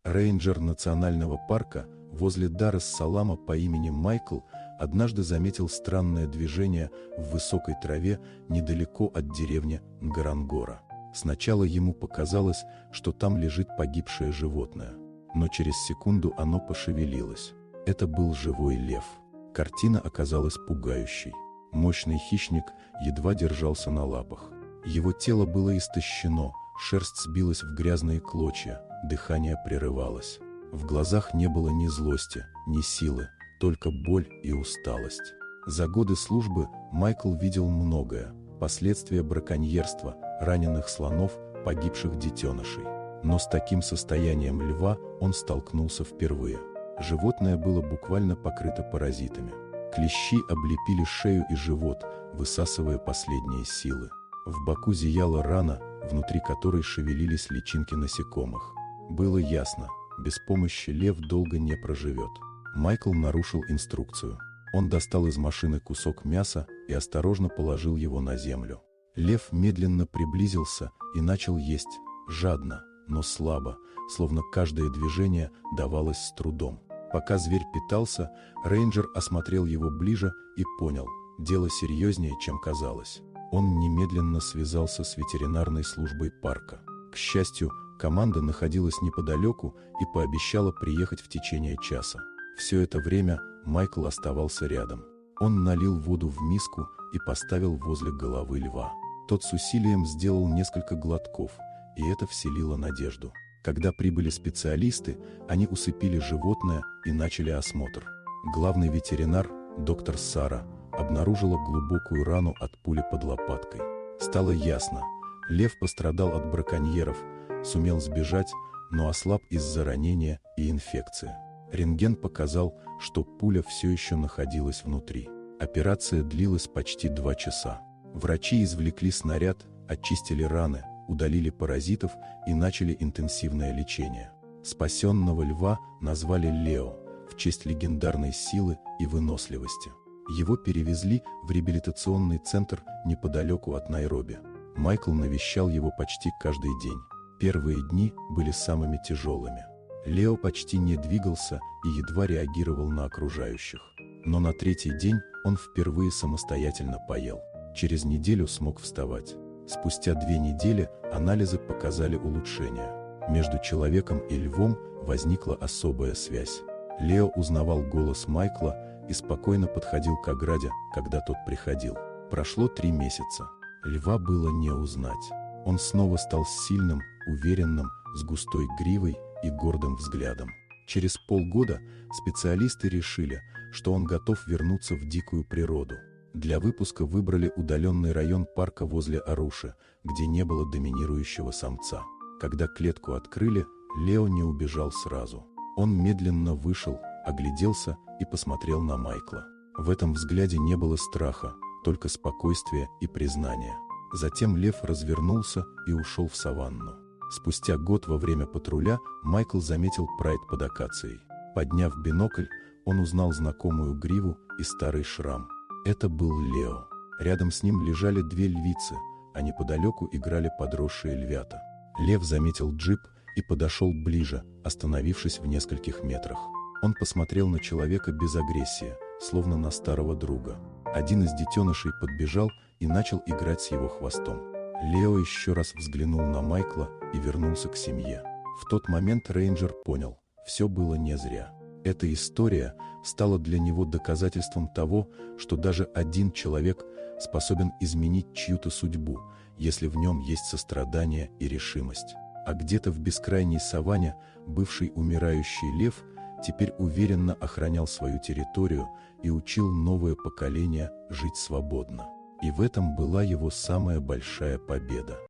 Рейнджер национального парка возле Дар-эс-Салама по имени Майкл однажды заметил странное движение в высокой траве недалеко от деревни Нгарангора. Сначала ему показалось, что там лежит погибшее животное, но через секунду оно пошевелилось. Это был живой лев. Картина оказалась пугающей. Мощный хищник едва держался на лапах. Его тело было истощено, шерсть сбилась в грязные клочья, дыхание прерывалось. В глазах не было ни злости, ни силы, только боль и усталость. За годы службы Майкл видел многое: последствия браконьерства, раненых слонов, погибших детенышей. Но с таким состоянием льва он столкнулся впервые. Животное было буквально покрыто паразитами. Клещи облепили шею и живот, высасывая последние силы. В боку зияла рана, внутри которой шевелились личинки насекомых. Было ясно, без помощи лев долго не проживет. Майкл нарушил инструкцию. Он достал из машины кусок мяса и осторожно положил его на землю. Лев медленно приблизился и начал есть, жадно, но слабо, словно каждое движение давалось с трудом. Пока зверь питался, рейнджер осмотрел его ближе и понял, дело серьезнее, чем казалось. Он немедленно связался с ветеринарной службой парка. К счастью, команда находилась неподалеку и пообещала приехать в течение часа. Все это время Майкл оставался рядом. Он налил воду в миску и поставил возле головы льва. Тот с усилием сделал несколько глотков, и это вселило надежду. Когда прибыли специалисты, они усыпили животное и начали осмотр. Главный ветеринар, доктор Сара, обнаружила глубокую рану от пули под лопаткой. Стало ясно, лев пострадал от браконьеров, сумел сбежать, но ослаб из-за ранения и инфекции. Рентген показал, что пуля все еще находилась внутри. Операция длилась почти 2 часа. Врачи извлекли снаряд, очистили раны, удалили паразитов и начали интенсивное лечение. Спасенного льва назвали Лео в честь легендарной силы и выносливости. Его перевезли в реабилитационный центр неподалеку от Найроби. Майкл навещал его почти каждый день. Первые дни были самыми тяжелыми. Лео почти не двигался и едва реагировал на окружающих. Но на 3-й день он впервые самостоятельно поел. Через неделю смог вставать. Спустя 2 недели анализы показали улучшение. Между человеком и львом возникла особая связь. Лео узнавал голос Майкла и спокойно подходил к ограде, когда тот приходил. Прошло 3 месяца. Льва было не узнать. Он снова стал сильным, уверенным, с густой гривой и гордым взглядом. Через полгода специалисты решили, что он готов вернуться в дикую природу. Для выпуска выбрали удаленный район парка возле Аруши, где не было доминирующего самца. Когда клетку открыли, Лео не убежал сразу. Он медленно вышел, огляделся и посмотрел на Майкла. В этом взгляде не было страха, только спокойствие и признание. Затем лев развернулся и ушел в саванну. Спустя год во время патруля Майкл заметил прайд под акацией. Подняв бинокль, он узнал знакомую гриву и старый шрам. Это был Лео. Рядом с ним лежали 2 львицы, а неподалеку играли подросшие львята. Лев заметил джип и подошел ближе, остановившись в нескольких метрах. Он посмотрел на человека без агрессии, словно на старого друга. Один из детенышей подбежал и начал играть с его хвостом. Лео еще раз взглянул на Майкла и вернулся к семье. В тот момент рейнджер понял, все было не зря. Эта история стала для него доказательством того, что даже один человек способен изменить чью-то судьбу, если в нем есть сострадание и решимость. А где-то в бескрайней саванне бывший умирающий лев теперь уверенно охранял свою территорию и учил новое поколение жить свободно. И в этом была его самая большая победа.